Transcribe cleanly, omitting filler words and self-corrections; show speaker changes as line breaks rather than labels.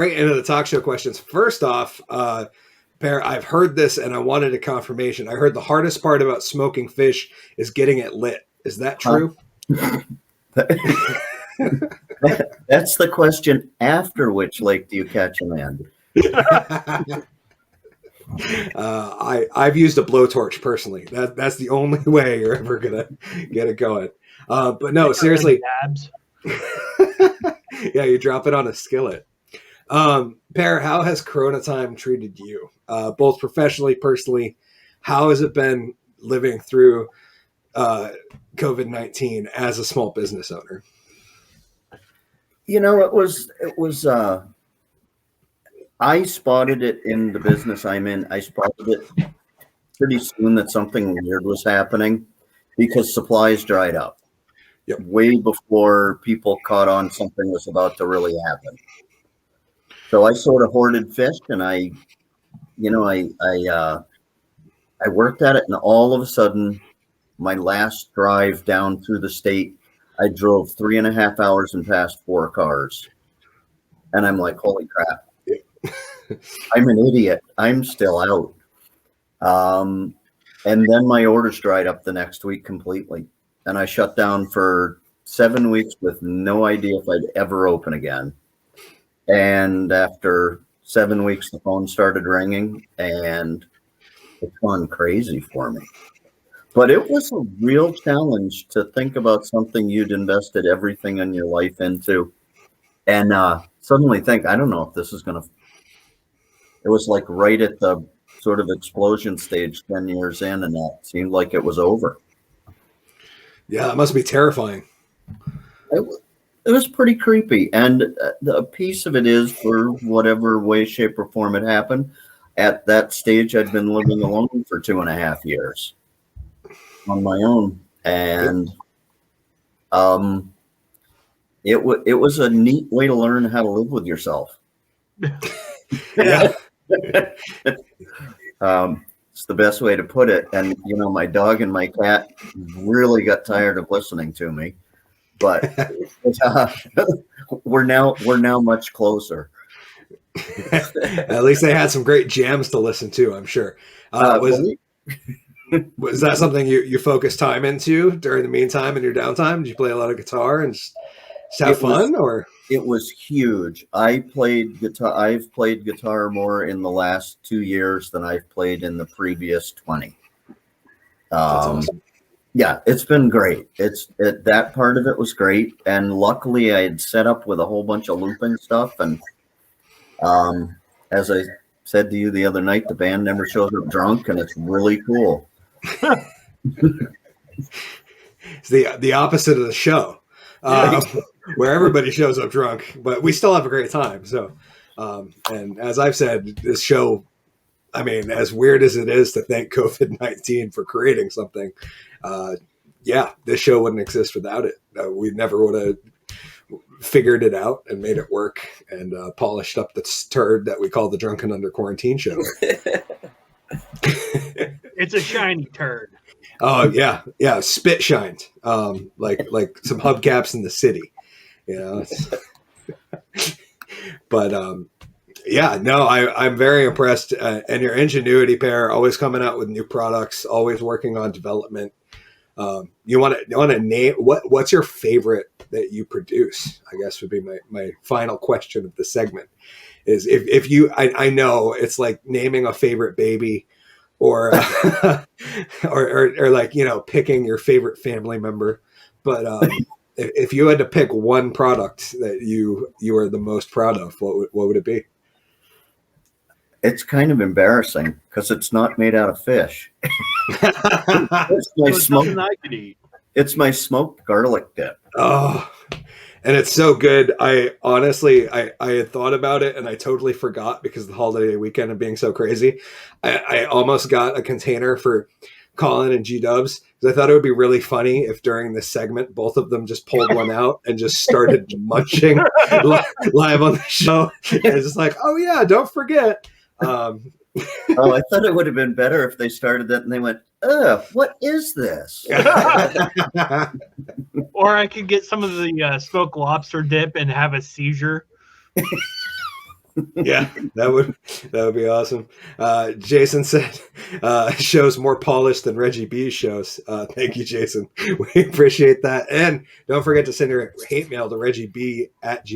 right into the talk show questions. First off, Per, I've heard this and I wanted a confirmation. I heard the hardest part about smoking fish is getting it lit. Is that true?
That's the question. After which lake do you catch them in?
I've used a blowtorch personally. That's the only way you're ever gonna get it going. But no, seriously. Yeah, you drop it on a skillet. Per, how has Corona time treated you? Both professionally, personally, how has it been living through COVID-19 as a small business owner?
You know, it was I spotted it in the business I'm in. I spotted it pretty soon that something weird was happening because supplies dried up.
Yep.
Way before people caught on something was about to really happen. So I sort of hoarded fish, and I worked at it, and all of a sudden, my last drive down through the state, I drove 3.5 hours and passed 4 cars. And I'm like, holy crap. I'm an idiot. I'm still out. And then my orders dried up the next week completely. And I shut down for 7 weeks with no idea if I'd ever open again. And after 7 weeks, the phone started ringing, and it's gone crazy for me. But it was a real challenge to think about something you'd invested everything in your life into, and suddenly think, I don't know if this is going to. It was like right at the sort of explosion stage 10 years in, and that seemed like it was over.
Yeah, it must be terrifying.
It was pretty creepy. And a piece of it is, for whatever way, shape, or form it happened, at that stage, I'd been living alone for 2.5 years on my own. And it was a neat way to learn how to live with yourself.
Yeah.
It's the best way to put it. And, you know, my dog and my cat really got tired of listening to me. But we're now much closer.
At least they had some great jams to listen to, I'm sure. Was that something you focused time into during the meantime in your downtime? Did you play a lot of guitar and just have fun? Or
it was huge. I've played guitar more in the last 2 years than I've played in the previous 20.
That's awesome.
Yeah, it's been great. That part of it was great, and luckily I had set up with a whole bunch of looping stuff. And as I said to you the other night, the band never shows up drunk, and it's really cool.
It's the opposite of the show, where everybody shows up drunk, but we still have a great time. So, and as I've said, this show, I mean, as weird as it is to thank COVID-19 for creating something, this show wouldn't exist without it. We never would have figured it out and made it work and polished up the turd that we call the Drunken Under Quarantine show.
It's a shiny turd.
Oh yeah, spit shined, like some hubcaps in the city, you know. But I'm very impressed, and your ingenuity, Per, always coming out with new products, always working on development. You want to name what's your favorite that you produce? I guess would be my final question of the segment. Is if you I know it's like naming a favorite baby, or or like, you know, picking your favorite family member, but if you had to pick one product that you are the most proud of, what would it be?
It's kind of embarrassing because it's not made out of fish. It's my smoked garlic dip.
Oh, and it's so good. I honestly had thought about it and I totally forgot because of the holiday weekend and being so crazy. I almost got a container for Collen and G-Dubs because I thought it would be really funny if during this segment both of them just pulled one out and just started munching live on the show. And it's just like, oh yeah, don't forget.
I thought it would have been better if they started that and they went, what is this?
Or I could get some of the smoked lobster dip and have a seizure.
Yeah, that would be awesome. Jason said shows more polished than Reggie B's shows. Thank you, Jason. We appreciate that. And don't forget to send your hate mail to Reggie B at